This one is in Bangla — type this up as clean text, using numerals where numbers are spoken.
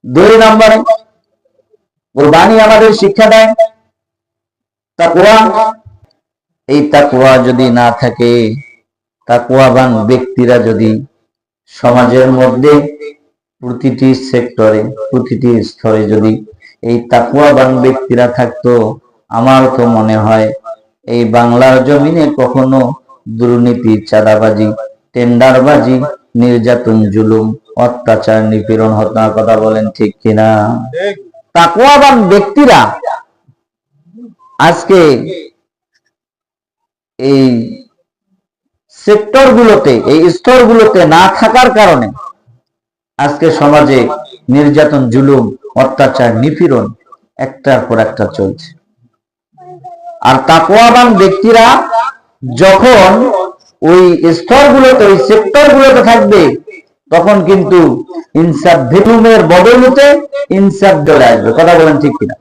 দুই নম্বরে কুরবানি আমাদের শিক্ষা দেয় তাকওয়া। এই তাকওয়া যদি না থাকে, তাকওয়াবান ব্যক্তিরা যদি সমাজের মধ্যে প্রতিটি সেক্টরে, প্রতিটি স্তরে যদি এই তাকওয়াবান ব্যক্তিরা থাকতো, আমার তো মনে হয় এই বাংলার জমিনে কখনো দুর্নীতি, চাঁদাবাজি, টেন্ডারবাজি, নির্যাতন, জুলুম, অত্যাচার, নিপীড়ন হতো না। কথা বলেন ঠিক কিনা? তাকওয়াবান ব্যক্তিরা আজকে এই সেক্টরগুলোতে, এই স্তরগুলোতে না থাকার কারণে আজকে সমাজে নির্যাতন, জুলুম, অত্যাচার, নিপীড়ন একটার পর একটা চলছে। আর তাকওয়াবান ব্যক্তিরা যখন ওই স্তরগুলোতে, ওই সেক্টরগুলোতে থাকবে, তখন কিন্তু ইনসাফ, জুলুমের বদৌলতে ইনসাফ চলে আসবে। কথা বলেন ঠিক কিনা?